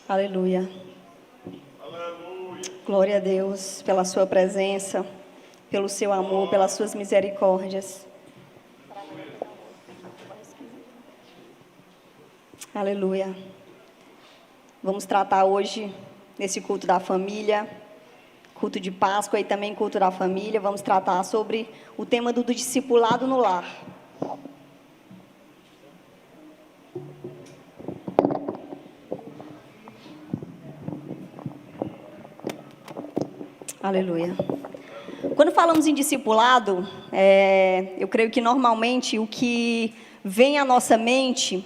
Aleluia. Glória a Deus pela sua presença, pelo seu amor, pelas suas misericórdias. Aleluia. Vamos tratar hoje, nesse culto da família, culto de Páscoa e também culto da família, vamos tratar sobre o tema do discipulado no lar. Aleluia. Quando falamos em discipulado, eu creio que normalmente o que vem à nossa mente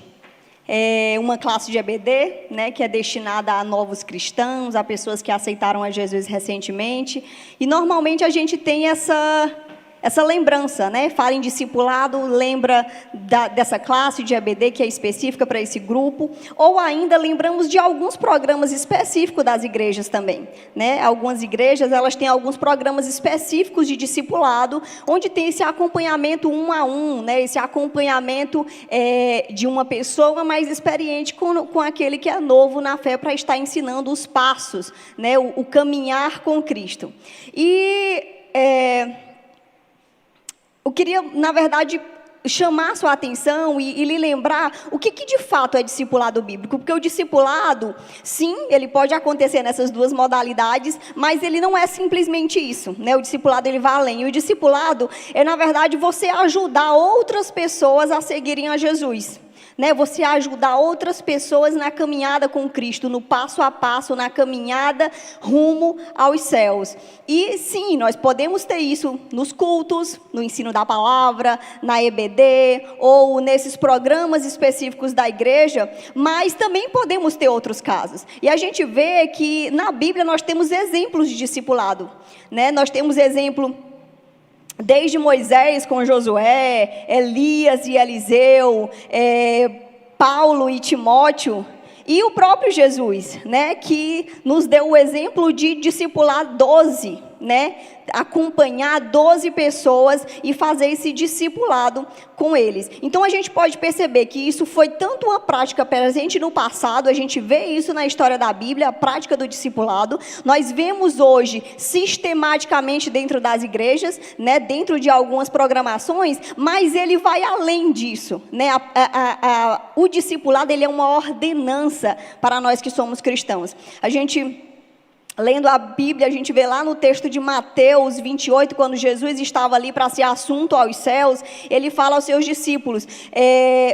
é uma classe de EBD, né, que é destinada a novos cristãos, a pessoas que aceitaram a Jesus recentemente. E normalmente a gente tem essa lembrança, né? Fala em discipulado, lembra dessa classe de EBD que é específica para esse grupo, ou ainda lembramos de alguns programas específicos das igrejas também, né? Algumas igrejas, elas têm alguns programas específicos de discipulado, onde tem esse acompanhamento 1 a 1, né? Esse acompanhamento de uma pessoa mais experiente com aquele que é novo na fé, para estar ensinando os passos, né? O caminhar com Cristo. Eu queria, na verdade, chamar a sua atenção e lhe lembrar o que de fato é discipulado bíblico. Porque o discipulado, sim, ele pode acontecer nessas duas modalidades, mas ele não é simplesmente isso, né? O discipulado, ele vai além. E o discipulado é, na verdade, você ajudar outras pessoas a seguirem a Jesus. Né, você ajudar outras pessoas na caminhada com Cristo, no passo a passo, na caminhada rumo aos céus. E sim, nós podemos ter isso nos cultos, no ensino da palavra, na EBD, ou nesses programas específicos da igreja, mas também podemos ter outros casos. E a gente vê que na Bíblia nós temos exemplos de discipulado, né? Nós temos exemplo desde Moisés com Josué, Elias e Eliseu, Paulo e Timóteo, e o próprio Jesus, né, que nos deu o exemplo de discipular 12, né, acompanhar 12 pessoas e fazer esse discipulado com eles. Então a gente pode perceber que isso foi tanto uma prática presente no passado, a gente vê isso na história da Bíblia, a prática do discipulado. Nós vemos hoje sistematicamente dentro das igrejas, né, dentro de algumas programações, mas ele vai além disso, né? O discipulado, ele é uma ordenança para nós que somos cristãos. Lendo a Bíblia, a gente vê lá no texto de Mateus 28, quando Jesus estava ali para ser assunto aos céus, ele fala aos seus discípulos,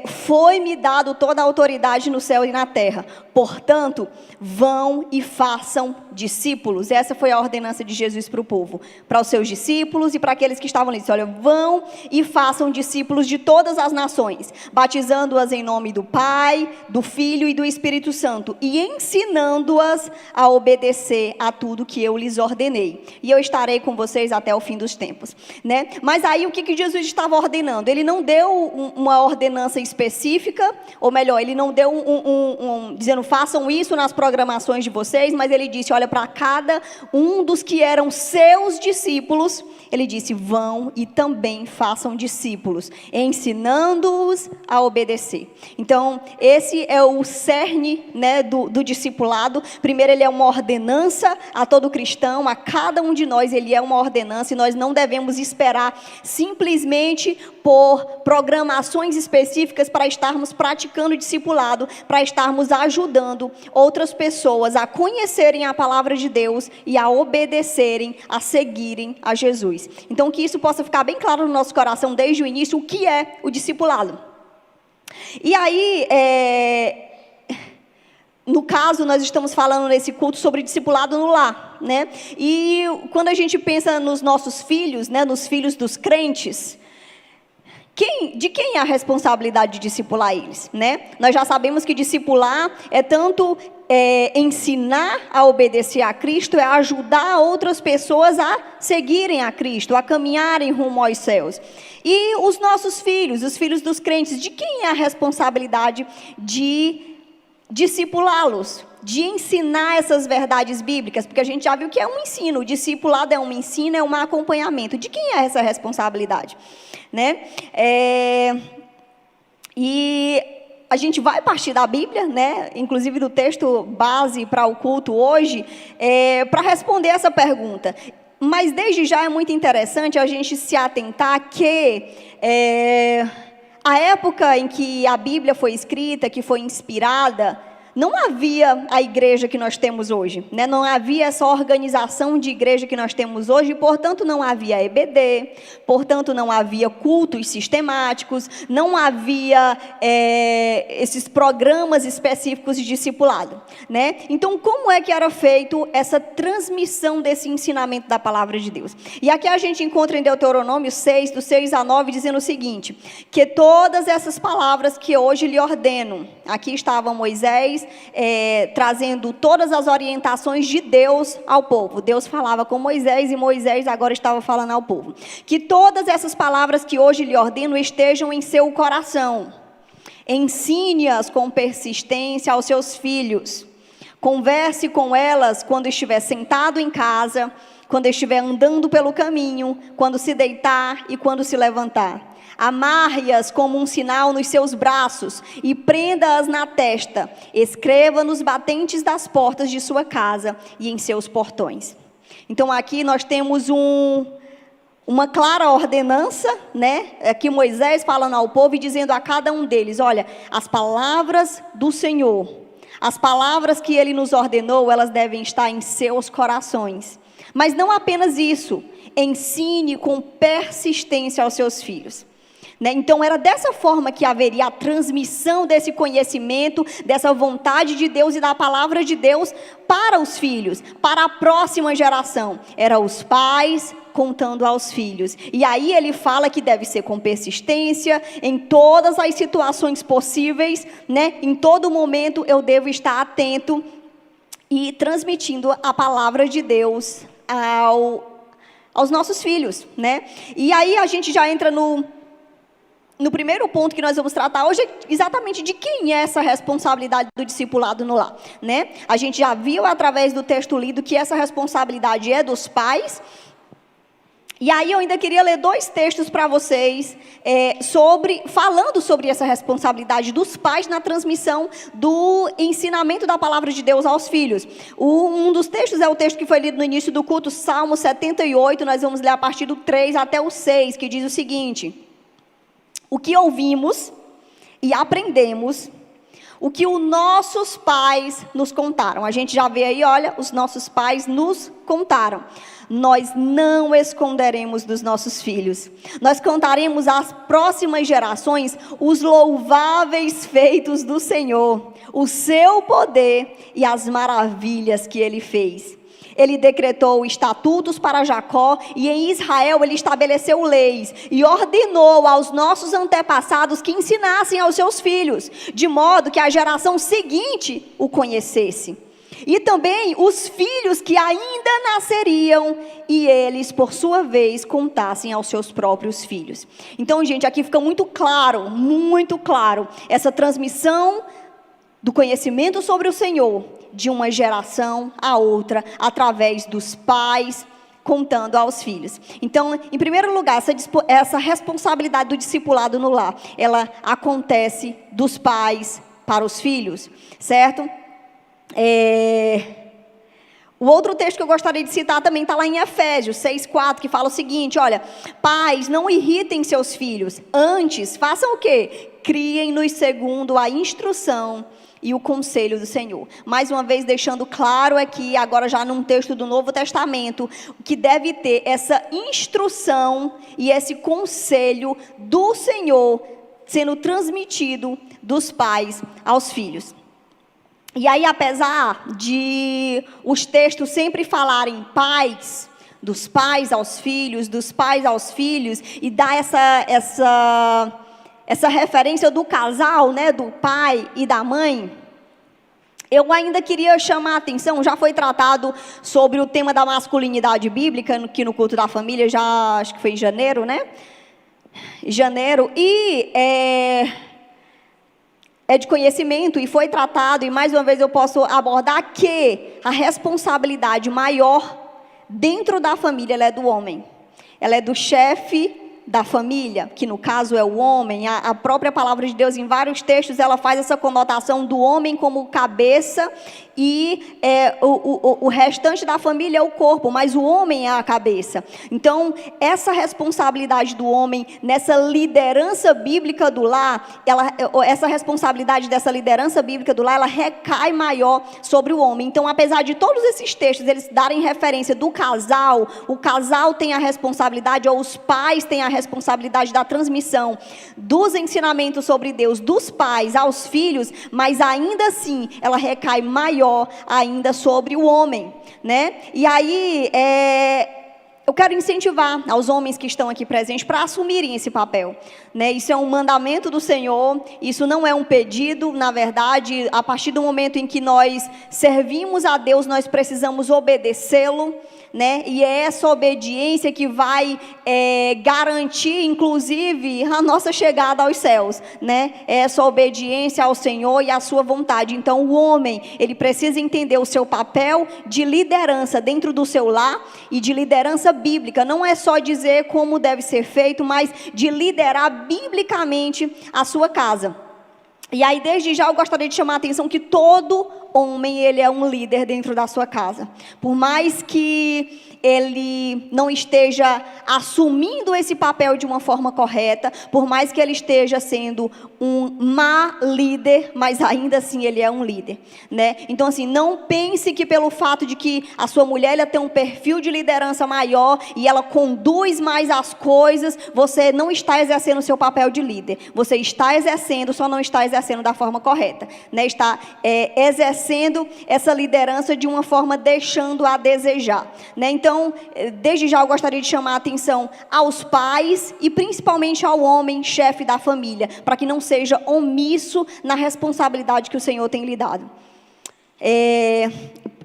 foi-me dado toda a autoridade no céu e na terra, portanto, vão e façam discípulos. Essa foi a ordenança de Jesus para o povo, para os seus discípulos e para aqueles que estavam ali. Olha, vão e façam discípulos de todas as nações, batizando-as em nome do Pai, do Filho e do Espírito Santo, e ensinando-as a obedecer a tudo que eu lhes ordenei. E eu estarei com vocês até o fim dos tempos, né? Mas aí o que Jesus estava ordenando? Ele não deu uma ordenança específica, ou melhor, ele não deu dizendo, façam isso nas programações de vocês, mas ele disse, olha, para cada um dos que eram seus discípulos, ele disse, vão e também façam discípulos, ensinando-os a obedecer. Então, esse é o cerne, né, do discipulado. Primeiro, ele é uma ordenança a todo cristão, a cada um de nós, ele é uma ordenança, e nós não devemos esperar simplesmente por programações específicas para estarmos praticando discipulado, para estarmos ajudando outras pessoas a conhecerem a palavra de Deus e a obedecerem, a seguirem a Jesus. Então, que isso possa ficar bem claro no nosso coração desde o início, o que é o discipulado. E aí, no caso, nós estamos falando nesse culto sobre discipulado no lar, né? E quando a gente pensa nos nossos filhos, né, nos filhos dos crentes, de quem é a responsabilidade de discipular eles, né? Nós já sabemos que discipular é tanto ensinar a obedecer a Cristo, é ajudar outras pessoas a seguirem a Cristo, a caminharem rumo aos céus. E os nossos filhos, os filhos dos crentes, de quem é a responsabilidade de discipulá-los, de ensinar essas verdades bíblicas? Porque a gente já viu que é um ensino, o discipulado é um ensino, é um acompanhamento. De quem é essa responsabilidade, né? E a gente vai partir da Bíblia, né? Inclusive do texto base para o culto hoje, para responder essa pergunta. Mas desde já é muito interessante a gente se atentar que a época em que a Bíblia foi escrita, que foi inspirada, não havia a igreja que nós temos hoje, né? Não havia essa organização de igreja que nós temos hoje, portanto não havia EBD, portanto não havia cultos sistemáticos, não havia esses programas específicos de discipulado, né? Então como é que era feito essa transmissão desse ensinamento da palavra de Deus? E aqui a gente encontra em Deuteronômio 6, do 6 a 9, dizendo o seguinte, que todas essas palavras que hoje lhe ordeno, aqui estava Moisés, trazendo todas as orientações de Deus ao povo. Deus falava com Moisés e Moisés agora estava falando ao povo. Que todas essas palavras que hoje lhe ordeno estejam em seu coração. Ensine-as com persistência aos seus filhos. Converse com elas quando estiver sentado em casa, quando estiver andando pelo caminho, quando se deitar e quando se levantar. Amarre-as como um sinal nos seus braços e prenda-as na testa. Escreva nos batentes das portas de sua casa e em seus portões. Então aqui nós temos uma clara ordenança, né? Aqui Moisés falando ao povo e dizendo a cada um deles, olha, as palavras do Senhor, as palavras que Ele nos ordenou, elas devem estar em seus corações. Mas não apenas isso, ensine com persistência aos seus filhos. Então era dessa forma que haveria a transmissão desse conhecimento, dessa vontade de Deus e da palavra de Deus para os filhos, para a próxima geração. Era os pais contando aos filhos. E aí ele fala que deve ser com persistência, em todas as situações possíveis, né? Em todo momento eu devo estar atento e transmitindo a palavra de Deus aos nossos filhos, né? E aí a gente já entra no primeiro ponto que nós vamos tratar hoje, exatamente de quem é essa responsabilidade do discipulado no lar, né? A gente já viu através do texto lido que essa responsabilidade é dos pais. E aí eu ainda queria ler 2 textos para vocês, falando sobre essa responsabilidade dos pais na transmissão do ensinamento da palavra de Deus aos filhos. Um dos textos é o texto que foi lido no início do culto, Salmo 78, nós vamos ler a partir do 3 até o 6, que diz o seguinte: o que ouvimos e aprendemos, o que os nossos pais nos contaram. A gente já vê aí, olha, os nossos pais nos contaram. Nós não esconderemos dos nossos filhos. Nós contaremos às próximas gerações os louváveis feitos do Senhor, o seu poder e as maravilhas que Ele fez. Ele decretou estatutos para Jacó e em Israel ele estabeleceu leis e ordenou aos nossos antepassados que ensinassem aos seus filhos, de modo que a geração seguinte o conhecesse. E também os filhos que ainda nasceriam e eles, por sua vez, contassem aos seus próprios filhos. Então, gente, aqui fica muito claro, essa transmissão do conhecimento sobre o Senhor, de uma geração a outra, através dos pais, contando aos filhos. Então, em primeiro lugar, essa responsabilidade do discipulado no lar, ela acontece dos pais para os filhos, certo? O outro texto que eu gostaria de citar também está lá em Efésios 6,4, que fala o seguinte, olha, pais, não irritem seus filhos, antes, façam o quê? Criem-nos segundo a instrução e o conselho do Senhor. Mais uma vez deixando claro aqui, agora já num texto do Novo Testamento, que deve ter essa instrução e esse conselho do Senhor sendo transmitido dos pais aos filhos. E aí, apesar de os textos sempre falarem pais, dos pais aos filhos, dos pais aos filhos, e dar essa referência do casal, né, do pai e da mãe, eu ainda queria chamar a atenção, já foi tratado sobre o tema da masculinidade bíblica, aqui no culto da família, já acho que foi em janeiro, né? Janeiro, e é de conhecimento e foi tratado, e mais uma vez eu posso abordar que a responsabilidade maior dentro da família ela é do homem. Ela é do chefe da família, que no caso é o homem. A própria palavra de Deus, em vários textos, ela faz essa conotação do homem como cabeça e o restante da família é o corpo, mas o homem é a cabeça. Então, essa responsabilidade do homem nessa liderança bíblica do lar, essa responsabilidade dessa liderança bíblica do lar, ela recai maior sobre o homem. Então, apesar de todos esses textos, eles darem referência do casal, o casal tem a responsabilidade, ou os pais têm a responsabilidade da transmissão dos ensinamentos sobre Deus, dos pais aos filhos, mas ainda assim, ela recai maior ainda sobre o homem, né? E aí, eu quero incentivar aos homens que estão aqui presentes para assumirem esse papel, né? Isso é um mandamento do Senhor, isso não é um pedido. Na verdade, a partir do momento em que nós servimos a Deus, nós precisamos obedecê-lo, né? E é essa obediência que vai garantir, inclusive, a nossa chegada aos céus, né? É essa obediência ao Senhor e à sua vontade. Então, o homem, ele precisa entender o seu papel de liderança dentro do seu lar e de liderança bíblica. Não é só dizer como deve ser feito, mas de liderar biblicamente a sua casa. E aí, desde já, eu gostaria de chamar a atenção que todo homem, ele é um líder dentro da sua casa. Por mais que ele não esteja assumindo esse papel de uma forma correta, por mais que ele esteja sendo um má líder, mas ainda assim ele é um líder, né? Então, assim, não pense que pelo fato de que a sua mulher ela tem um perfil de liderança maior e ela conduz mais as coisas, você não está exercendo o seu papel de líder. Você está exercendo, só não está exercendo da forma correta, né? Está exercendo essa liderança de uma forma deixando a desejar, né? Então, desde já eu gostaria de chamar a atenção aos pais e principalmente ao homem, chefe da família, para que não seja omisso na responsabilidade que o Senhor tem lhe dado.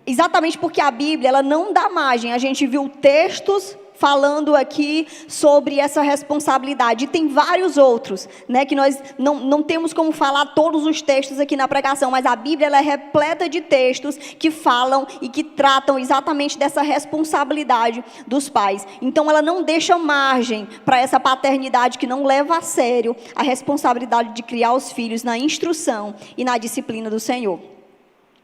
Exatamente porque a Bíblia, ela não dá margem. A gente viu textos falando aqui sobre essa responsabilidade. E tem vários outros, né, que nós não temos como falar todos os textos aqui na pregação, mas a Bíblia ela é repleta de textos que falam e que tratam exatamente dessa responsabilidade dos pais. Então, ela não deixa margem para essa paternidade que não leva a sério a responsabilidade de criar os filhos na instrução e na disciplina do Senhor.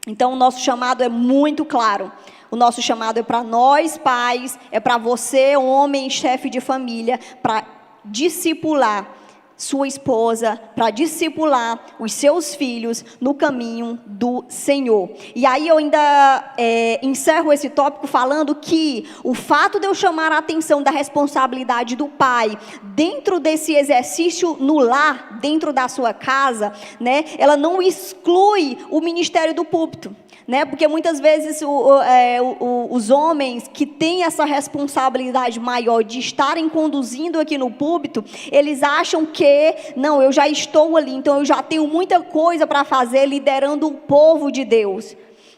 Então, o nosso chamado é muito claro. O nosso chamado é para nós, pais, é para você, homem, chefe de família, para discipular sua esposa, para discipular os seus filhos no caminho do Senhor. E aí eu ainda encerro esse tópico falando que o fato de eu chamar a atenção da responsabilidade do pai dentro desse exercício no lar, dentro da sua casa, né, ela não exclui o ministério do púlpito. Né? Porque muitas vezes os homens que têm essa responsabilidade maior de estarem conduzindo aqui no púlpito, eles acham que, não, eu já estou ali, então eu já tenho muita coisa para fazer liderando o povo de Deus,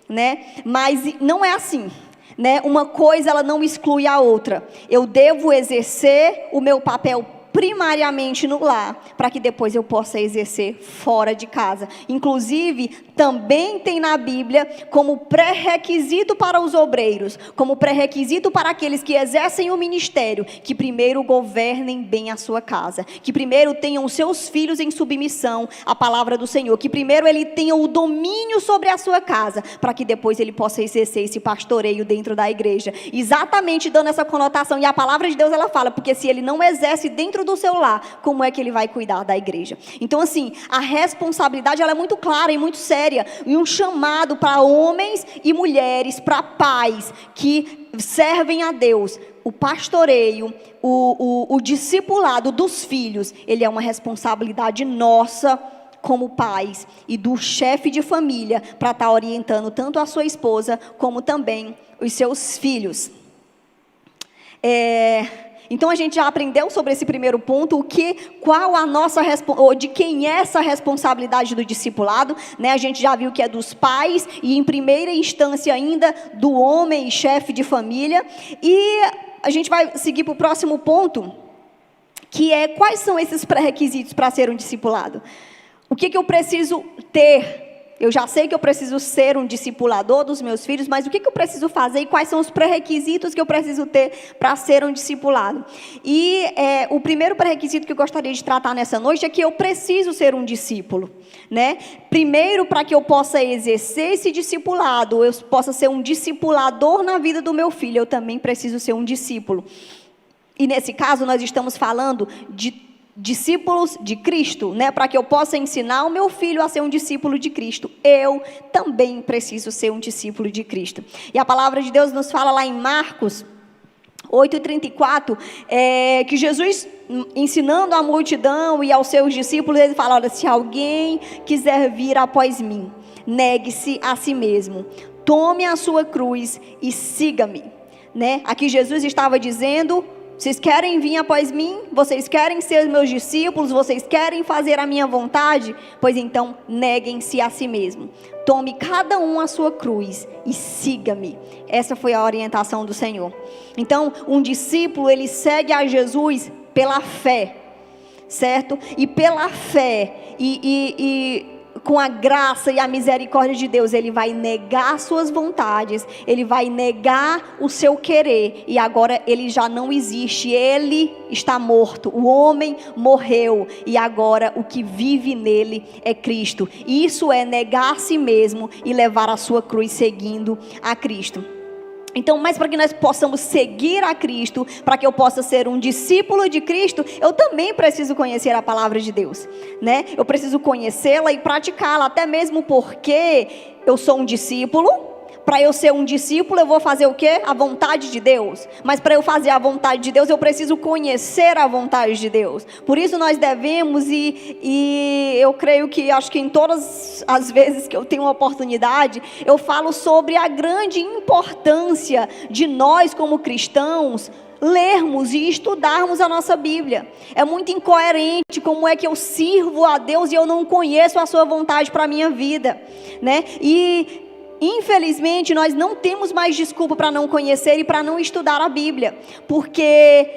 né? Mas não é assim, né? Uma coisa ela não exclui a outra. Eu devo exercer o meu papel primariamente no lar, para que depois eu possa exercer fora de casa. Inclusive, também tem na Bíblia como pré-requisito para os obreiros, como pré-requisito para aqueles que exercem o ministério, que primeiro governem bem a sua casa, que primeiro tenham os seus filhos em submissão à palavra do Senhor, que primeiro ele tenha o domínio sobre a sua casa, para que depois ele possa exercer esse pastoreio dentro da igreja. Exatamente dando essa conotação, e a palavra de Deus ela fala, porque se ele não exerce dentro do seu lar, como é que ele vai cuidar da igreja? Então, assim, a responsabilidade ela é muito clara e muito séria, e um chamado para homens e mulheres, para pais que servem a Deus. O pastoreio, o discipulado dos filhos, ele é uma responsabilidade nossa como pais e do chefe de família, para estar orientando tanto a sua esposa como também os seus filhos. Então a gente já aprendeu sobre esse primeiro ponto, qual a nossa ou de quem é essa responsabilidade do discipulado, né? A gente já viu que é dos pais e em primeira instância ainda do homem e chefe de família. E a gente vai seguir para o próximo ponto, que é quais são esses pré-requisitos para ser um discipulado? O que eu preciso ter Eu já sei que eu preciso ser um discipulador dos meus filhos, mas o que eu preciso fazer e quais são os pré-requisitos que eu preciso ter para ser um discipulado? E o primeiro pré-requisito que eu gostaria de tratar nessa noite é que eu preciso ser um discípulo, né? Primeiro, para que eu possa exercer esse discipulado, eu possa ser um discipulador na vida do meu filho, eu também preciso ser um discípulo. E nesse caso, nós estamos falando de discípulos de Cristo, né? Para que eu possa ensinar o meu filho a ser um discípulo de Cristo, eu também preciso ser um discípulo de Cristo. E a palavra de Deus nos fala lá em Marcos 8:34, que Jesus, ensinando a multidão e aos seus discípulos, ele fala: olha, se alguém quiser vir após mim, negue-se a si mesmo, tome a sua cruz e siga-me, né? Aqui Jesus estava dizendo: vocês querem vir após mim? Vocês querem ser meus discípulos? Vocês querem fazer a minha vontade? Pois então, neguem-se a si mesmo. Tome cada um a sua cruz e siga-me. Essa foi a orientação do Senhor. Então, um discípulo, ele segue a Jesus pela fé, certo? E pela fé, com a graça e a misericórdia de Deus, ele vai negar suas vontades, ele vai negar o seu querer, e agora ele já não existe, ele está morto, o homem morreu, e agora o que vive nele é Cristo. Isso é negar a si mesmo e levar a sua cruz seguindo a Cristo. Então, mas para que nós possamos seguir a Cristo, para que eu possa ser um discípulo de Cristo, eu também preciso conhecer a palavra de Deus, né? Eu preciso conhecê-la e praticá-la, até mesmo porque eu sou um discípulo. Para eu ser um discípulo, eu vou fazer o quê? A vontade de Deus. Mas para eu fazer a vontade de Deus, eu preciso conhecer a vontade de Deus. Por isso nós devemos, e eu creio que, acho que em todas as vezes que eu tenho uma oportunidade, eu falo sobre a grande importância de nós como cristãos lermos e estudarmos a nossa Bíblia. É muito incoerente como é que eu sirvo a Deus e eu não conheço a sua vontade para a minha vida, né? E infelizmente, nós não temos mais desculpa para não conhecer e para não estudar a Bíblia, porque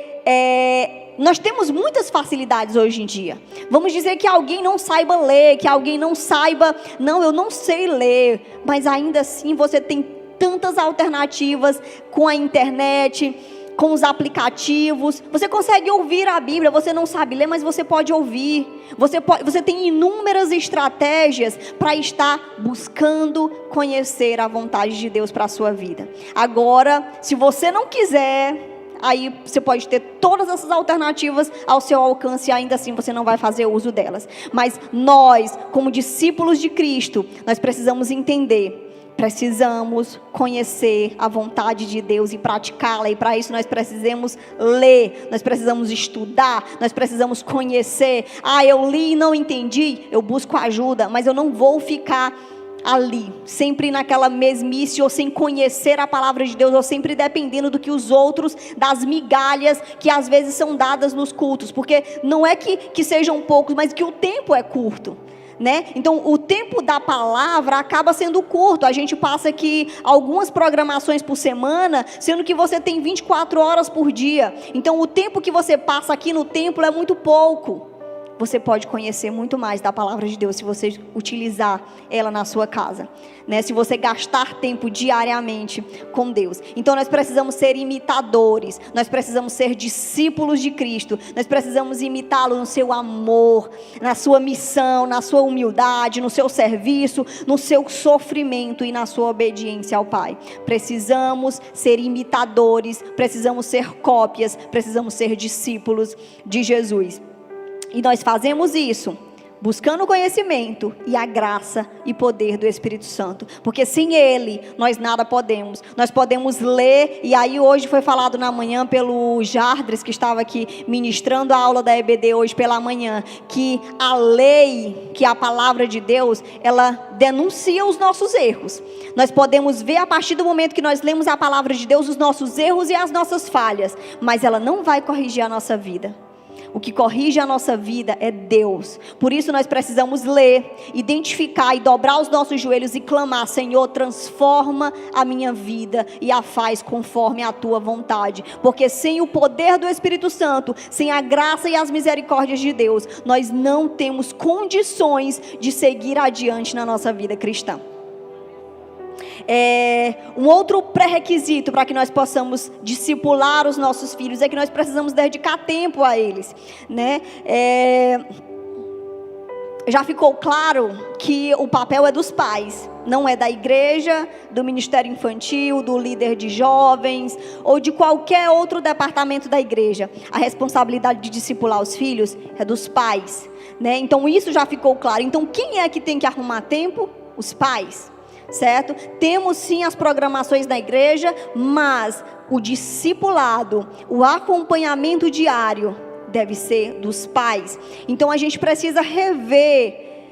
nós temos muitas facilidades hoje em dia. Vamos dizer que alguém não saiba ler, que alguém não saiba, não, eu não sei ler, mas ainda assim você tem tantas alternativas com a internet, com os aplicativos. Você consegue ouvir a Bíblia, você não sabe ler, mas você pode ouvir. Você tem inúmeras estratégias para estar buscando conhecer a vontade de Deus para a sua vida. Agora, se você não quiser, aí você pode ter todas essas alternativas ao seu alcance e ainda assim você não vai fazer uso delas. Mas nós, como discípulos de Cristo, nós precisamos entender, precisamos conhecer a vontade de Deus e praticá-la, e para isso nós precisamos ler, nós precisamos estudar, nós precisamos conhecer. Eu li e não entendi, eu busco ajuda, mas eu não vou ficar ali, sempre naquela mesmice, ou sem conhecer a palavra de Deus, ou sempre dependendo do que os outros, das migalhas que às vezes são dadas nos cultos, porque não é que sejam poucos, mas que o tempo é curto, né? Então o tempo da palavra acaba sendo curto. A gente passa aqui algumas programações por semana, sendo que você tem 24 horas por dia. Então o tempo que você passa aqui no templo é muito pouco. Você pode conhecer muito mais da palavra de Deus se você utilizar ela na sua casa, né? Se você gastar tempo diariamente com Deus. Então nós precisamos ser imitadores, nós precisamos ser discípulos de Cristo, nós precisamos imitá-lo no seu amor, na sua missão, na sua humildade, no seu serviço, no seu sofrimento e na sua obediência ao Pai. Precisamos ser imitadores, precisamos ser cópias, precisamos ser discípulos de Jesus. E nós fazemos isso buscando o conhecimento e a graça e poder do Espírito Santo, porque sem Ele nós nada podemos. Nós podemos ler, e aí hoje foi falado na manhã pelo Jardres, que estava aqui ministrando a aula da EBD hoje pela manhã, que a lei, que a palavra de Deus, ela denuncia os nossos erros. Nós podemos ver a partir do momento que nós lemos a palavra de Deus os nossos erros e as nossas falhas, mas ela não vai corrigir a nossa vida. O que corrige a nossa vida é Deus. Por isso nós precisamos ler, identificar e dobrar os nossos joelhos e clamar: Senhor, transforma a minha vida e a faz conforme a tua vontade. Porque sem o poder do Espírito Santo, sem a graça e as misericórdias de Deus, nós não temos condições de seguir adiante na nossa vida cristã. Um outro pré-requisito para que nós possamos discipular os nossos filhos é que nós precisamos dedicar tempo a eles, né? Já ficou claro que o papel é dos pais, não é da igreja, do ministério infantil, do líder de jovens ou de qualquer outro departamento da igreja. A responsabilidade de discipular os filhos é dos pais, né? Então isso já ficou claro. Então quem é que tem que arrumar tempo? Os pais. Certo? Temos sim as programações da igreja, mas o discipulado, o acompanhamento diário deve ser dos pais. Então a gente precisa rever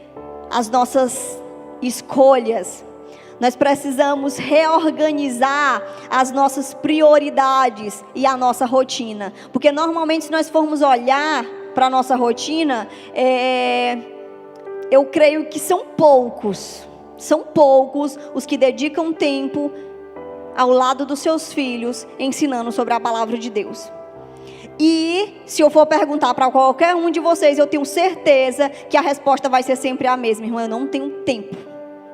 as nossas escolhas. Nós precisamos reorganizar as nossas prioridades e a nossa rotina. Porque normalmente se nós formos olhar para a nossa rotina, eu creio que são poucos os que dedicam tempo ao lado dos seus filhos, ensinando sobre a palavra de Deus. E se eu for perguntar para qualquer um de vocês, eu tenho certeza que a resposta vai ser sempre a mesma: irmã, eu não tenho tempo,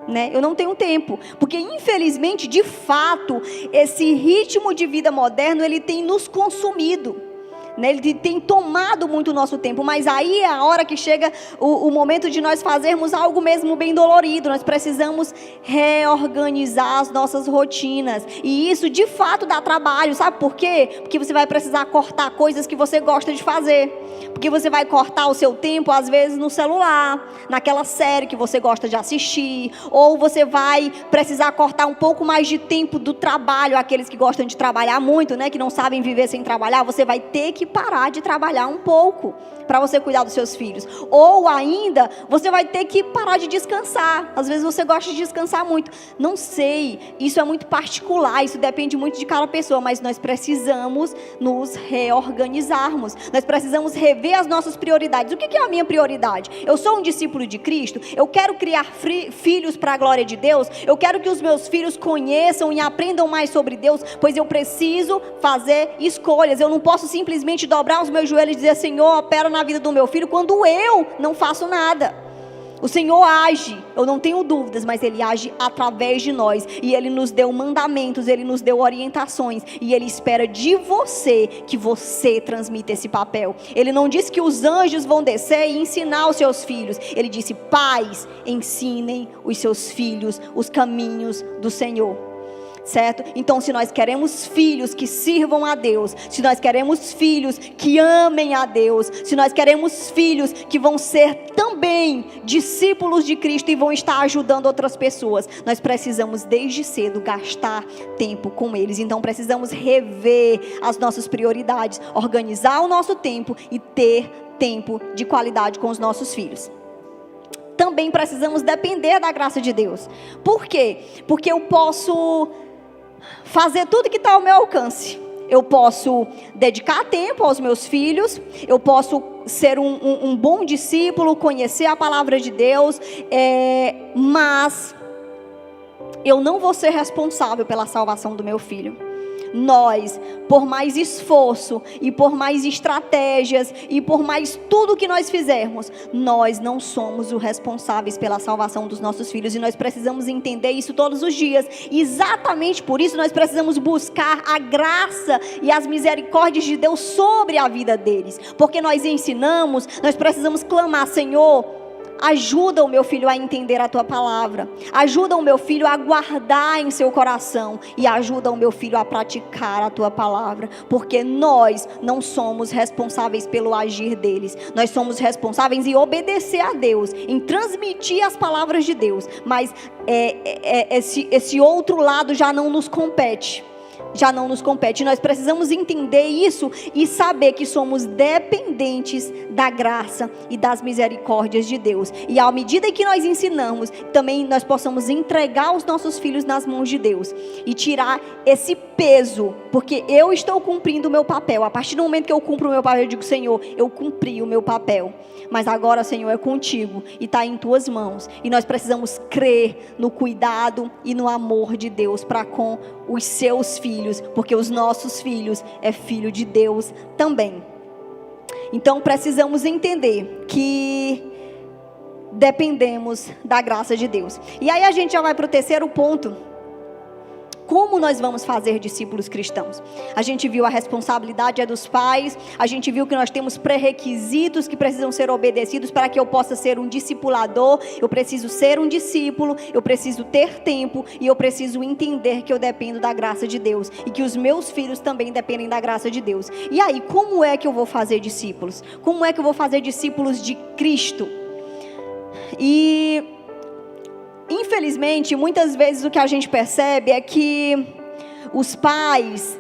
né? Eu não tenho tempo, porque infelizmente, de fato, esse ritmo de vida moderno, ele tem nos consumido, né? Ele tem tomado muito o nosso tempo, mas aí é a hora que chega o momento de nós fazermos algo mesmo bem dolorido. Nós precisamos reorganizar as nossas rotinas, e isso de fato dá trabalho. Sabe por quê? Porque você vai precisar cortar coisas que você gosta de fazer, porque você vai cortar o seu tempo às vezes no celular, naquela série que você gosta de assistir, ou você vai precisar cortar um pouco mais de tempo do trabalho. Aqueles que gostam de trabalhar muito, né, que não sabem viver sem trabalhar, você vai ter que parar de trabalhar um pouco para você cuidar dos seus filhos. Ou ainda, você vai ter que parar de descansar. Às vezes você gosta de descansar muito. Não sei, isso é muito particular, isso depende muito de cada pessoa, mas nós precisamos nos reorganizarmos. Nós precisamos rever as nossas prioridades. O que é a minha prioridade? Eu sou um discípulo de Cristo, eu quero criar filhos para a glória de Deus, eu quero que os meus filhos conheçam e aprendam mais sobre Deus, pois eu preciso fazer escolhas. Eu não posso simplesmente dobrar os meus joelhos e dizer: Senhor, opera na vida do meu filho, quando eu não faço nada. O Senhor age, eu não tenho dúvidas, mas Ele age através de nós, e Ele nos deu mandamentos, Ele nos deu orientações, e Ele espera de você que você transmita esse papel. Ele não disse que os anjos vão descer e ensinar os seus filhos. Ele disse: pais, ensinem os seus filhos os caminhos do Senhor. Certo? Então, se nós queremos filhos que sirvam a Deus, se nós queremos filhos que amem a Deus, se nós queremos filhos que vão ser também discípulos de Cristo e vão estar ajudando outras pessoas, nós precisamos desde cedo gastar tempo com eles. Então precisamos rever as nossas prioridades, organizar o nosso tempo e ter tempo de qualidade com os nossos filhos. Também precisamos depender da graça de Deus. Por quê? Porque eu posso fazer tudo que está ao meu alcance. Eu posso dedicar tempo aos meus filhos, eu posso ser um bom discípulo, conhecer a palavra de Deus, mas eu não vou ser responsável pela salvação do meu filho. Nós, por mais esforço e por mais estratégias e por mais tudo que nós fizermos, nós não somos os responsáveis pela salvação dos nossos filhos, e nós precisamos entender isso todos os dias. Exatamente por isso nós precisamos buscar a graça e as misericórdias de Deus sobre a vida deles, porque nós ensinamos, nós precisamos clamar: Senhor, ajuda o meu filho a entender a tua palavra, ajuda o meu filho a guardar em seu coração, e ajuda o meu filho a praticar a tua palavra, porque nós não somos responsáveis pelo agir deles. Nós somos responsáveis em obedecer a Deus, em transmitir as palavras de Deus, mas esse outro lado já não nos compete. já não nos compete. Nós precisamos entender isso e saber que somos dependentes da graça e das misericórdias de Deus. E à medida que nós ensinamos, também nós possamos entregar os nossos filhos nas mãos de Deus e tirar esse peso, porque eu estou cumprindo o meu papel. A partir do momento que eu cumpro o meu papel, eu digo: Senhor, eu cumpri o meu papel, mas agora, Senhor, é contigo e está em tuas mãos. E nós precisamos crer no cuidado e no amor de Deus para com os seus filhos, porque os nossos filhos é filho de Deus também. Então precisamos entender que dependemos da graça de Deus. E aí a gente já vai para o terceiro ponto. Como nós vamos fazer discípulos cristãos? A gente viu a responsabilidade é dos pais, a gente viu que nós temos pré-requisitos que precisam ser obedecidos para que eu possa ser um discipulador. Eu preciso ser um discípulo, eu preciso ter tempo e eu preciso entender que eu dependo da graça de Deus e que os meus filhos também dependem da graça de Deus. E aí, como é que eu vou fazer discípulos? Como é que eu vou fazer discípulos de Cristo? E infelizmente, muitas vezes o que a gente percebe é que os pais,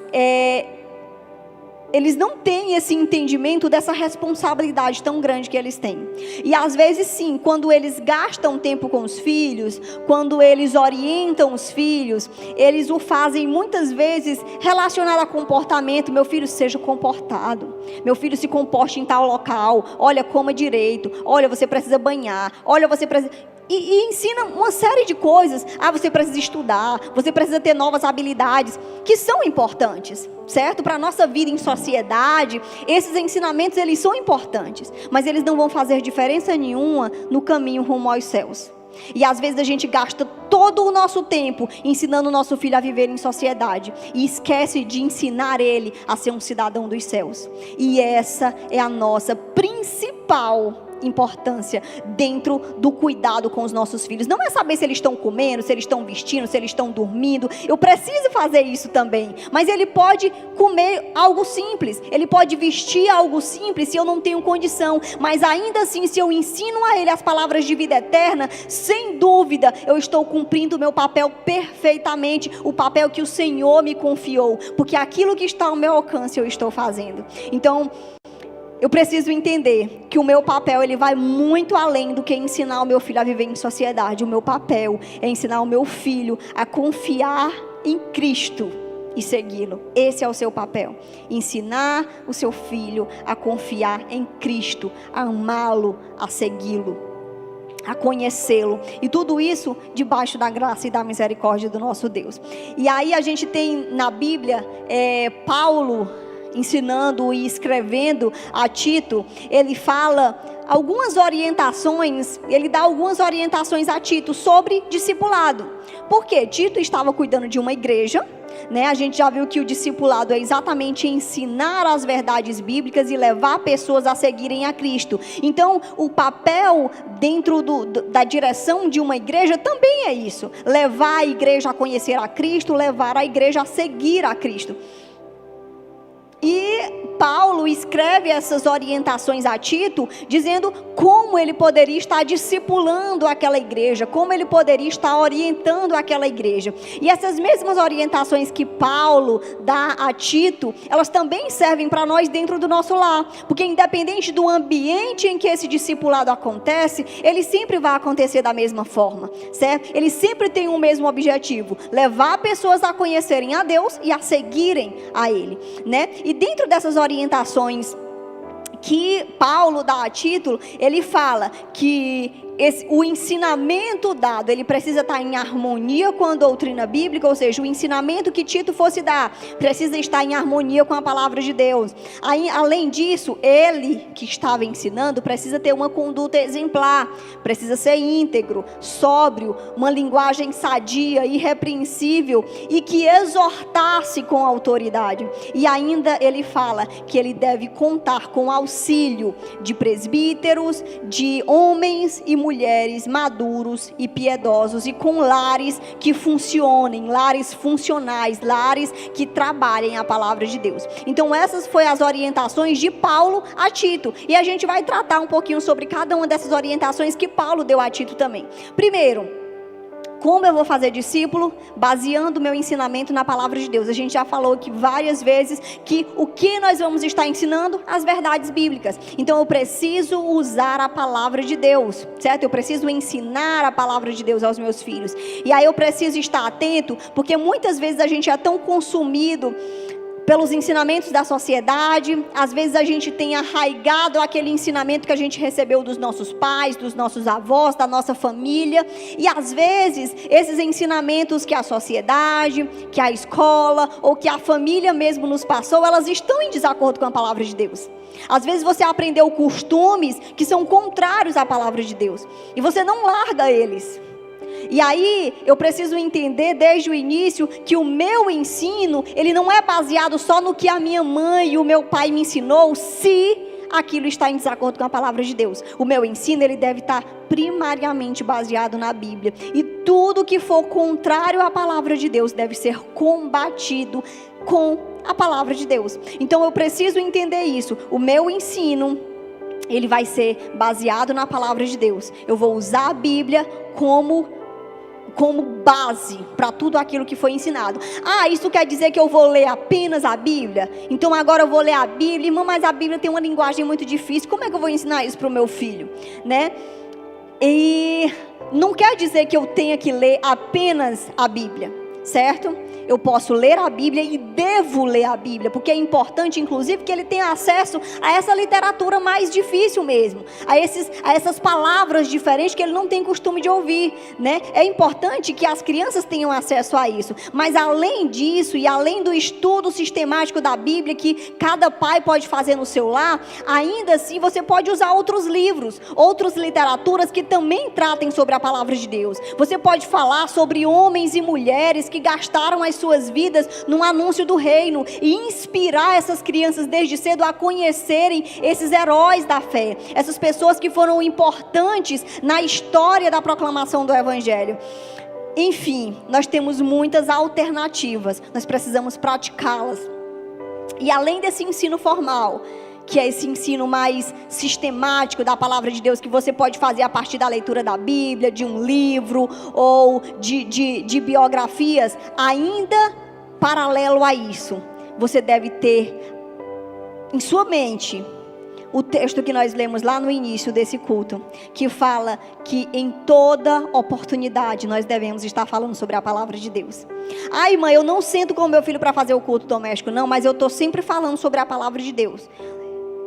eles não têm esse entendimento dessa responsabilidade tão grande que eles têm. E às vezes sim, quando eles gastam tempo com os filhos, quando eles orientam os filhos, eles o fazem muitas vezes relacionado a comportamento. Meu filho, seja comportado. Meu filho, se comporte em tal local. Olha, coma direito. Olha, você precisa banhar. Olha, você precisa... E ensina uma série de coisas. Você precisa estudar, você precisa ter novas habilidades, que são importantes, certo? Para a nossa vida em sociedade, esses ensinamentos, eles são importantes, mas eles não vão fazer diferença nenhuma no caminho rumo aos céus. E às vezes a gente gasta todo o nosso tempo ensinando o nosso filho a viver em sociedade e esquece de ensinar ele a ser um cidadão dos céus. E essa é a nossa principal importância dentro do cuidado com os nossos filhos. Não é saber se eles estão comendo, se eles estão vestindo, se eles estão dormindo. Eu preciso fazer isso também. Mas ele pode comer algo simples, ele pode vestir algo simples se eu não tenho condição. Mas ainda assim, se eu ensino a ele as palavras de vida eterna, sem dúvida eu estou cumprindo o meu papel perfeitamente, o papel que o Senhor me confiou, porque aquilo que está ao meu alcance eu estou fazendo. Então eu preciso entender que o meu papel, ele vai muito além do que ensinar o meu filho a viver em sociedade. O meu papel é ensinar o meu filho a confiar em Cristo e segui-lo. Esse é o seu papel. Ensinar o seu filho a confiar em Cristo, a amá-lo, a segui-lo, a conhecê-lo. E tudo isso debaixo da graça e da misericórdia do nosso Deus. E aí a gente tem na Bíblia, Paulo ensinando e escrevendo a Tito, ele fala algumas orientações, ele dá algumas orientações a Tito sobre discipulado. Porque Tito estava cuidando de uma igreja, né? A gente já viu que o discipulado é exatamente ensinar as verdades bíblicas e levar pessoas a seguirem a Cristo. Então, o papel dentro da direção de uma igreja também é isso: levar a igreja a conhecer a Cristo, levar a igreja a seguir a Cristo. E Paulo escreve essas orientações a Tito, dizendo como ele poderia estar discipulando aquela igreja, como ele poderia estar orientando aquela igreja. E essas mesmas orientações que Paulo dá a Tito, elas também servem para nós dentro do nosso lar, porque independente do ambiente em que esse discipulado acontece, ele sempre vai acontecer da mesma forma, certo? Ele sempre tem o mesmo objetivo: levar pessoas a conhecerem a Deus e a seguirem a Ele, né? E dentro dessas orientações que Paulo dá a Tito, ele fala que o ensinamento dado, ele precisa estar em harmonia com a doutrina bíblica, ou seja, o ensinamento que Tito fosse dar, precisa estar em harmonia com a palavra de Deus. Aí, além disso, ele que estava ensinando, precisa ter uma conduta exemplar, precisa ser íntegro, sóbrio, uma linguagem sadia, irrepreensível, e que exortasse com autoridade. E ainda ele fala que ele deve contar com o auxílio de presbíteros, de homens e mulheres maduros e piedosos, e com lares que funcionem, lares funcionais, lares que trabalhem a palavra de Deus. Então essas foram as orientações de Paulo a Tito, e a gente vai tratar um pouquinho sobre cada uma dessas orientações que Paulo deu a Tito também. Primeiro, Como eu vou fazer discípulo? Baseando o meu ensinamento na palavra de Deus. A gente já falou aqui várias vezes que o que nós vamos estar ensinando? As verdades bíblicas. Então eu preciso usar a palavra de Deus, certo? Eu preciso ensinar a palavra de Deus aos meus filhos. E aí eu preciso estar atento, porque muitas vezes a gente é tão consumido pelos ensinamentos da sociedade. Às vezes a gente tem arraigado aquele ensinamento que a gente recebeu dos nossos pais, dos nossos avós, da nossa família, e às vezes esses ensinamentos que a sociedade, que a escola, ou que a família mesmo nos passou, elas estão em desacordo com a palavra de Deus. Às vezes você aprendeu costumes que são contrários à palavra de Deus, e você não larga eles. E aí, eu preciso entender desde o início que o meu ensino, ele não é baseado só no que a minha mãe e o meu pai me ensinou, se aquilo está em desacordo com a palavra de Deus. O meu ensino, ele deve estar primariamente baseado na Bíblia. E tudo que for contrário à palavra de Deus deve ser combatido com a palavra de Deus. Então, eu preciso entender isso. O meu ensino, ele vai ser baseado na palavra de Deus. Eu vou usar a Bíblia como base para tudo aquilo que foi ensinado. Isso quer dizer que eu vou ler apenas a Bíblia? Então agora eu vou ler a Bíblia, irmã, mas a Bíblia tem uma linguagem muito difícil, como é que eu vou ensinar isso para o meu filho? Né? E não quer dizer que eu tenha que ler apenas a Bíblia, certo? Eu posso ler a Bíblia e devo ler a Bíblia, porque é importante, inclusive, que ele tenha acesso a essa literatura mais difícil mesmo, a essas palavras diferentes que ele não tem costume de ouvir, né? É importante que as crianças tenham acesso a isso, mas além disso, e além do estudo sistemático da Bíblia, que cada pai pode fazer no seu lar, ainda assim você pode usar outros livros, outras literaturas que também tratem sobre a palavra de Deus. Você pode falar sobre homens e mulheres que gastaram as suas vidas no anúncio do reino e inspirar essas crianças desde cedo a conhecerem esses heróis da fé, essas pessoas que foram importantes na história da proclamação do Evangelho. Enfim, nós temos muitas alternativas, nós precisamos praticá-las. E além desse ensino formal, que é esse ensino mais sistemático da palavra de Deus, que você pode fazer a partir da leitura da Bíblia, de um livro, ou de biografias, ainda paralelo a isso, você deve ter em sua mente o texto que nós lemos lá no início desse culto, que fala que em toda oportunidade nós devemos estar falando sobre a palavra de Deus. Mãe, eu não sento com o meu filho para fazer o culto doméstico, não, mas eu estou sempre falando sobre a palavra de Deus.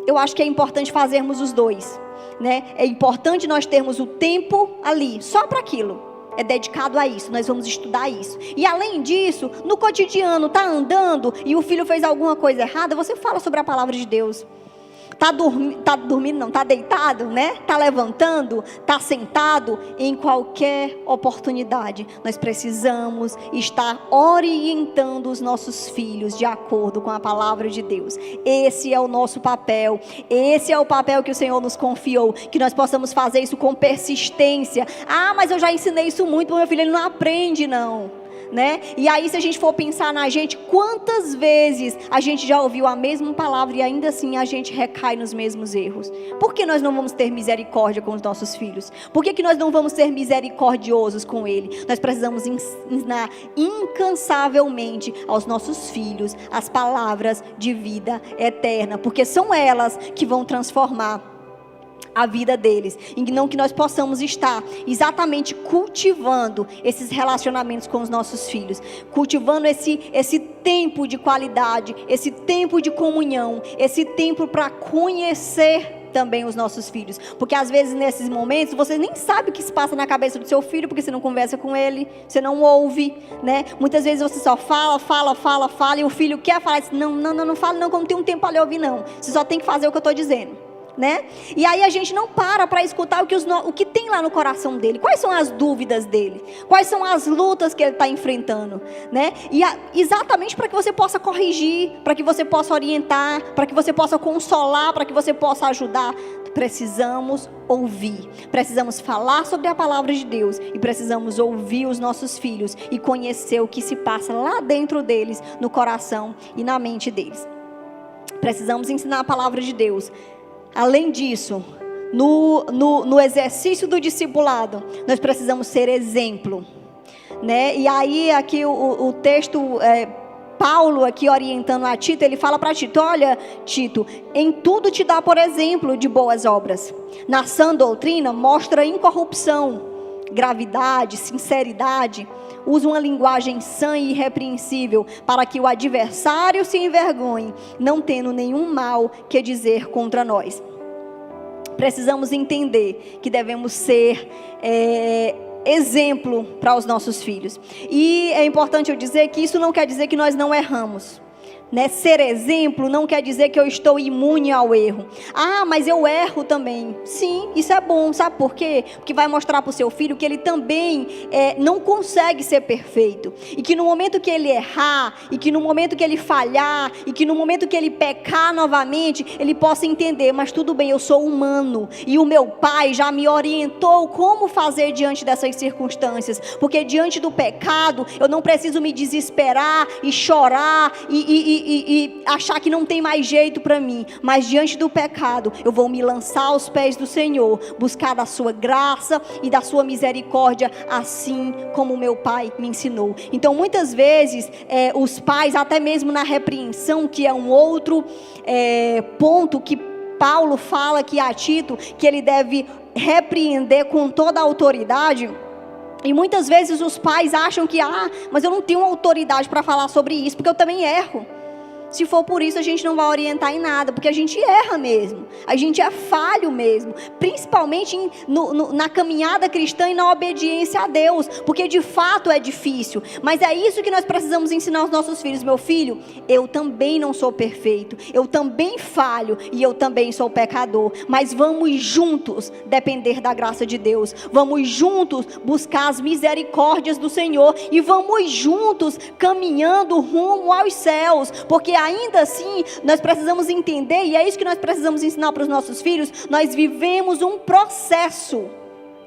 Eu acho que é importante fazermos os dois, né? É importante nós termos o tempo ali, só para aquilo. É dedicado a isso, nós vamos estudar isso. E além disso, no cotidiano, tá andando e o filho fez alguma coisa errada, você fala sobre a palavra de Deus. Tá dormindo não, tá deitado, né? Tá levantando, tá sentado, em qualquer oportunidade. Nós precisamos estar orientando os nossos filhos de acordo com a palavra de Deus. Esse é o nosso papel. Esse é o papel que o Senhor nos confiou, que nós possamos fazer isso com persistência. Mas eu já ensinei isso muito para o meu filho, ele não aprende não. Né? E aí, se a gente for pensar na gente, quantas vezes a gente já ouviu a mesma palavra e ainda assim a gente recai nos mesmos erros? Por que nós não vamos ter misericórdia com os nossos filhos? Por que nós não vamos ser misericordiosos com ele? Nós precisamos ensinar incansavelmente aos nossos filhos as palavras de vida eterna, porque são elas que vão transformar a vida deles, e não que nós possamos estar exatamente cultivando esses relacionamentos com os nossos filhos, cultivando esse tempo de qualidade, esse tempo de comunhão, esse tempo para conhecer também os nossos filhos, porque às vezes nesses momentos você nem sabe o que se passa na cabeça do seu filho, porque você não conversa com ele, você não ouve, né? Muitas vezes você só fala, e o filho quer falar assim, não fala não, como tem um tempo para lhe ouvir não, você só tem que fazer o que eu estou dizendo. Né? E aí a gente não para escutar o que tem lá no coração dele, quais são as dúvidas dele, quais são as lutas que ele está enfrentando, né? E exatamente para que você possa corrigir, para que você possa orientar, para que você possa consolar, para que você possa ajudar. Precisamos ouvir, precisamos falar sobre a palavra de Deus e precisamos ouvir os nossos filhos e conhecer o que se passa lá dentro deles, no coração e na mente deles. Precisamos ensinar a palavra de Deus. Além disso, no exercício do discipulado, nós precisamos ser exemplo. né? E aí aqui o texto, Paulo aqui orientando a Tito, ele fala para Tito: olha, Tito, em tudo te dá por exemplo de boas obras. Na sã doutrina mostra incorrupção, gravidade, sinceridade. Usa uma linguagem sã e irrepreensível, para que o adversário se envergonhe, não tendo nenhum mal que dizer contra nós. Precisamos entender que devemos ser exemplo para os nossos filhos. E é importante eu dizer que isso não quer dizer que nós não erramos, né? Ser exemplo não quer dizer que eu estou imune ao erro. Ah, mas eu erro também. Sim, isso é bom. Sabe por quê? Porque vai mostrar para o seu filho que ele também não consegue ser perfeito. E que no momento que ele errar, e que no momento que ele falhar, e que no momento que ele pecar novamente, ele possa entender: mas tudo bem, eu sou humano. E o meu pai já me orientou como fazer diante dessas circunstâncias. Porque diante do pecado, eu não preciso me desesperar e chorar e achar que não tem mais jeito para mim. Mas diante do pecado, eu vou me lançar aos pés do Senhor, buscar da sua graça e da sua misericórdia, assim como o meu pai me ensinou. Então muitas vezes os pais, até mesmo na repreensão, que é um outro ponto que Paulo fala aqui a Tito, que ele deve repreender com toda a autoridade. E muitas vezes os pais acham que mas eu não tenho autoridade para falar sobre isso, porque eu também erro. Se for por isso, a gente não vai orientar em nada, porque a gente erra mesmo, a gente é falho mesmo, principalmente na caminhada cristã e na obediência a Deus, porque de fato é difícil. Mas é isso que nós precisamos ensinar aos nossos filhos: meu filho, eu também não sou perfeito, eu também falho e eu também sou pecador, mas vamos juntos depender da graça de Deus, vamos juntos buscar as misericórdias do Senhor e vamos juntos caminhando rumo aos céus, porque ainda assim, nós precisamos entender, e é isso que nós precisamos ensinar para os nossos filhos: nós vivemos um processo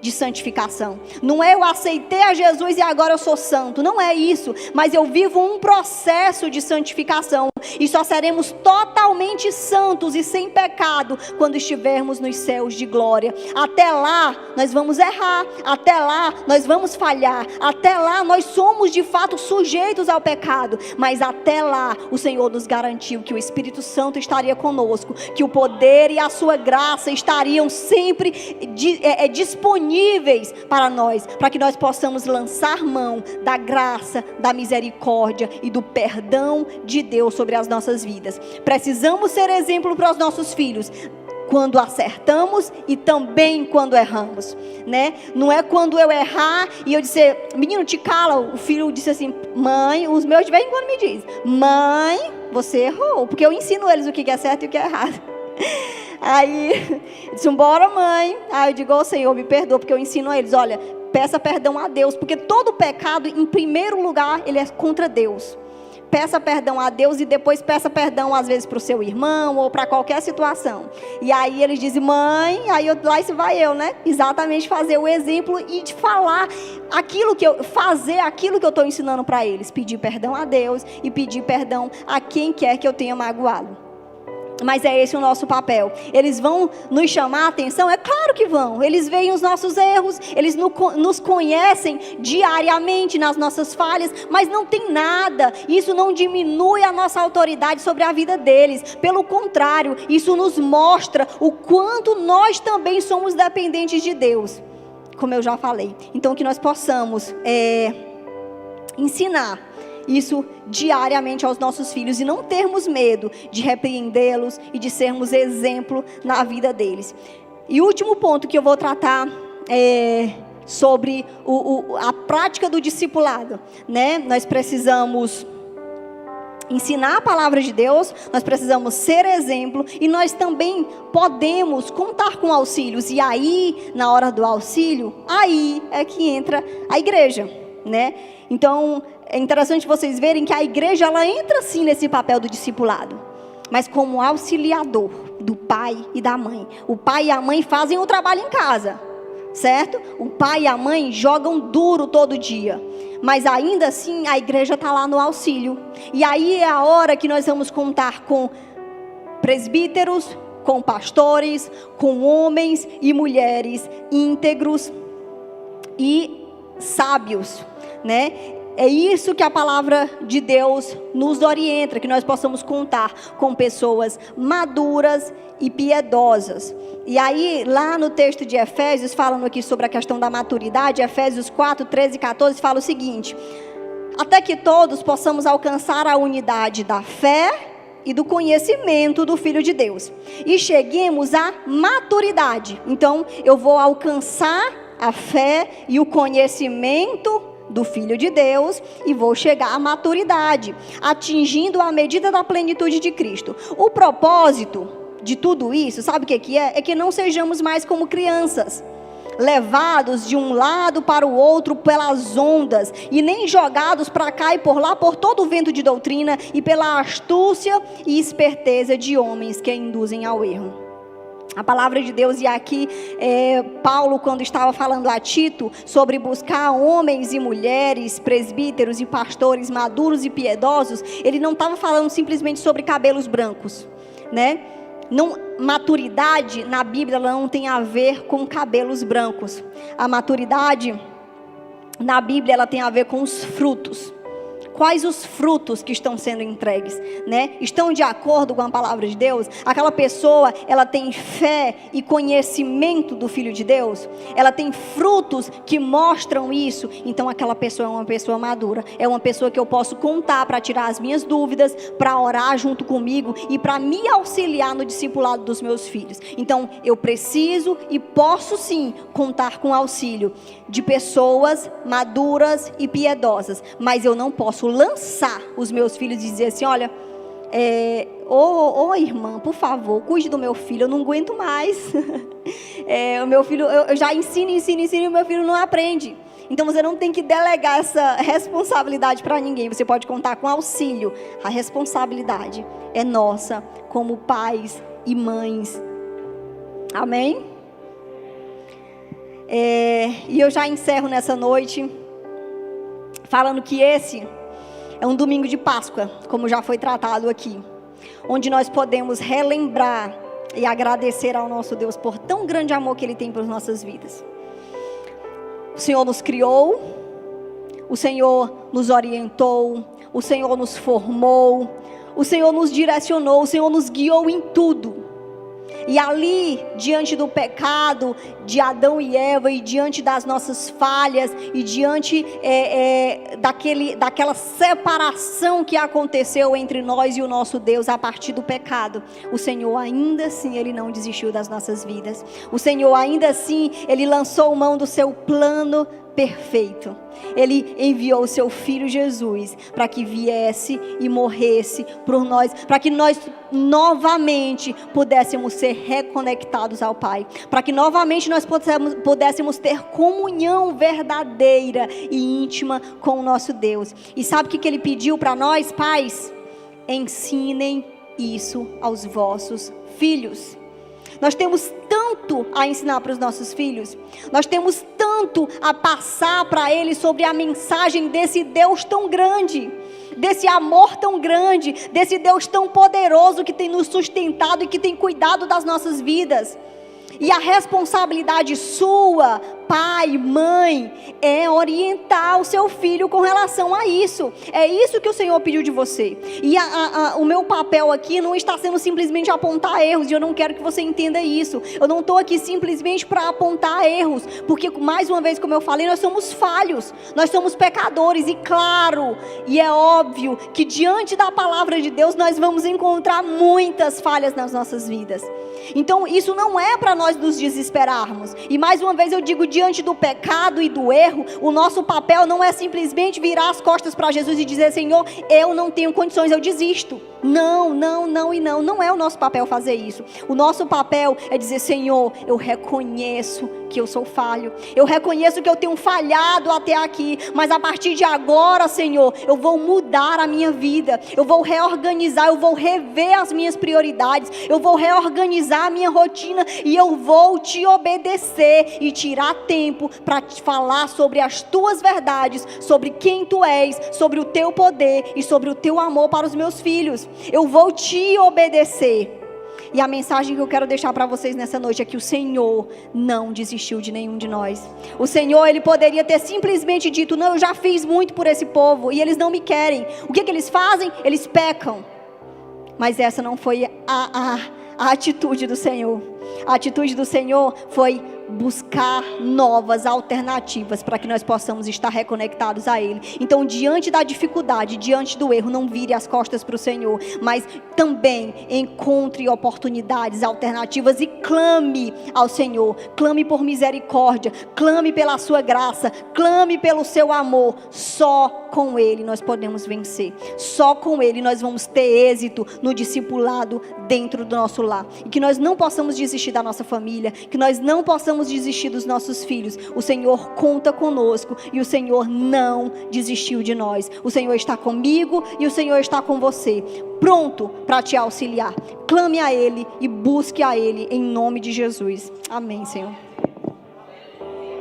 de santificação. Não é eu aceitei a Jesus e agora eu sou santo, não é isso, mas eu vivo um processo de santificação, e só seremos totalmente santos e sem pecado quando estivermos nos céus de glória. Até lá nós vamos errar, até lá nós vamos falhar, até lá nós somos de fato sujeitos ao pecado, mas até lá o Senhor nos garantiu que o Espírito Santo estaria conosco, que o poder e a sua graça estariam sempre disponíveis para nós, para que nós possamos lançar mão da graça, da misericórdia e do perdão de Deus sobre as nossas vidas. Precisamos ser exemplo para os nossos filhos, quando acertamos e também quando erramos, né? Não é quando eu errar e eu dizer: menino, te cala. O filho disse assim: mãe, os meus de vez em quando me dizem: mãe, você errou, porque eu ensino eles o que é certo e o que é errado. Aí, disse: bora, mãe. Aí eu digo: Senhor, me perdoa, porque eu ensino a eles: olha, peça perdão a Deus, porque todo pecado, em primeiro lugar, ele é contra Deus. Peça perdão a Deus e depois peça perdão, às vezes, para o seu irmão ou para qualquer situação. E aí eles dizem: mãe, aí lá se vai eu, né? Exatamente fazer o exemplo e de falar fazer aquilo que eu estou ensinando para eles. Pedir perdão a Deus e pedir perdão a quem quer que eu tenha magoado. Mas é esse o nosso papel. Eles vão nos chamar a atenção? É claro que vão. Eles veem os nossos erros, eles nos conhecem diariamente nas nossas falhas, mas não tem nada. Isso não diminui a nossa autoridade sobre a vida deles. Pelo contrário, isso nos mostra o quanto nós também somos dependentes de Deus, como eu já falei. Então que nós possamos ensinar isso diariamente aos nossos filhos e não termos medo de repreendê-los e de sermos exemplo na vida deles. E o último ponto que eu vou tratar é sobre a prática do discipulado, né? Nós precisamos ensinar a palavra de Deus, nós precisamos ser exemplo e nós também podemos contar com auxílios. E aí, na hora do auxílio, aí é que entra a igreja, né? Então, é interessante vocês verem que a igreja, ela entra sim nesse papel do discipulado, mas como auxiliador do pai e da mãe. O pai e a mãe fazem o trabalho em casa, certo? O pai e a mãe jogam duro todo dia, mas ainda assim a igreja está lá no auxílio. E aí é a hora que nós vamos contar com presbíteros, com pastores, com homens e mulheres íntegros e sábios, né? É isso que a palavra de Deus nos orienta, que nós possamos contar com pessoas maduras e piedosas. E aí, lá no texto de Efésios, falando aqui sobre a questão da maturidade, Efésios 4, 13 e 14, fala o seguinte: até que todos possamos alcançar a unidade da fé e do conhecimento do Filho de Deus, e cheguemos à maturidade. Então, eu vou alcançar a fé e o conhecimento do Filho de Deus, e vou chegar à maturidade, atingindo a medida da plenitude de Cristo. O propósito de tudo isso, sabe o que é? É que não sejamos mais como crianças, levados de um lado para o outro pelas ondas, e nem jogados para cá e por lá por todo o vento de doutrina e pela astúcia e esperteza de homens que induzem ao erro. A palavra de Deus, e aqui Paulo, quando estava falando a Tito sobre buscar homens e mulheres, presbíteros e pastores maduros e piedosos, ele não estava falando simplesmente sobre cabelos brancos, né? Não, maturidade na Bíblia não tem a ver com cabelos brancos. A maturidade na Bíblia ela tem a ver com os frutos. Quais os frutos que estão sendo entregues, né? Estão de acordo com a palavra de Deus? Aquela pessoa, ela tem fé e conhecimento do Filho de Deus? Ela tem frutos que mostram isso? Então aquela pessoa é uma pessoa madura. É uma pessoa que eu posso contar para tirar as minhas dúvidas, para orar junto comigo e para me auxiliar no discipulado dos meus filhos. Então eu preciso e posso sim contar com o auxílio de pessoas maduras e piedosas, mas eu não posso lançar os meus filhos e dizer assim: olha, irmã, por favor, cuide do meu filho, eu não aguento mais. O meu filho, eu já ensino e o meu filho não aprende. Então você não tem que delegar essa responsabilidade para ninguém, você pode contar com auxílio. A responsabilidade é nossa como pais e mães. Amém? E eu já encerro nessa noite falando que esse é um domingo de Páscoa, como já foi tratado aqui, onde nós podemos relembrar e agradecer ao nosso Deus por tão grande amor que Ele tem por nossas vidas. O Senhor nos criou, o Senhor nos orientou, o Senhor nos formou, o Senhor nos direcionou, o Senhor nos guiou em tudo. E ali, diante do pecado de Adão e Eva, e diante das nossas falhas, e diante daquela separação que aconteceu entre nós e o nosso Deus a partir do pecado, o Senhor ainda assim, Ele não desistiu das nossas vidas. O Senhor ainda assim, Ele lançou mão do seu plano perfeito. Ele enviou o seu Filho Jesus para que viesse e morresse por nós, para que nós novamente pudéssemos ser reconectados ao Pai, para que novamente nós pudéssemos ter comunhão verdadeira e íntima com o nosso Deus. E sabe o que Ele pediu para nós, pais? Ensinem isso aos vossos filhos. Nós temos tanto a ensinar para os nossos filhos. Nós temos tanto a passar para eles sobre a mensagem desse Deus tão grande, desse amor tão grande, desse Deus tão poderoso que tem nos sustentado e que tem cuidado das nossas vidas. E a responsabilidade sua, pai, mãe, é orientar o seu filho com relação a isso. É isso que o Senhor pediu de você. E o meu papel aqui não está sendo simplesmente apontar erros. E eu não quero que você entenda isso. Eu não estou aqui simplesmente para apontar erros. Porque, mais uma vez, como eu falei, nós somos falhos. Nós somos pecadores. E claro, e é óbvio que diante da palavra de Deus, nós vamos encontrar muitas falhas nas nossas vidas. Então, isso não é para nós nos desesperarmos. E mais uma vez eu digo, diante do pecado e do erro, o nosso papel não é simplesmente virar as costas para Jesus e dizer: Senhor, eu não tenho condições, eu desisto. Não, não, não e não. Não é o nosso papel fazer isso. O nosso papel é dizer: Senhor, eu reconheço que eu sou falho. Eu reconheço que eu tenho falhado até aqui. Mas a partir de agora, Senhor, eu vou mudar a minha vida. Eu vou reorganizar, eu vou rever as minhas prioridades. Eu vou reorganizar a minha rotina. E eu vou te obedecer e tirar tempo para te falar sobre as tuas verdades, sobre quem tu és, sobre o teu poder e sobre o teu amor para os meus filhos. Eu vou te obedecer. E a mensagem que eu quero deixar para vocês nessa noite é que o Senhor não desistiu de nenhum de nós. O Senhor, Ele poderia ter simplesmente dito: não, eu já fiz muito por esse povo e eles não me querem. O que eles fazem? Eles pecam. Mas essa não foi a atitude do Senhor. A atitude do Senhor foi buscar novas alternativas para que nós possamos estar reconectados a Ele. Então, diante da dificuldade, diante do erro, não vire as costas para o Senhor, mas também encontre oportunidades alternativas e clame ao Senhor. Clame por misericórdia, clame pela sua graça, clame pelo seu amor. Só com Ele nós podemos vencer. Só com Ele nós vamos ter êxito no discipulado dentro do nosso lar. E que nós não possamos desistir da nossa família, que nós não possamos desistir dos nossos filhos. O Senhor conta conosco e o Senhor não desistiu de nós. O Senhor está comigo e o Senhor está com você, pronto para te auxiliar. Clame a Ele e busque a Ele em nome de Jesus. Amém, Senhor.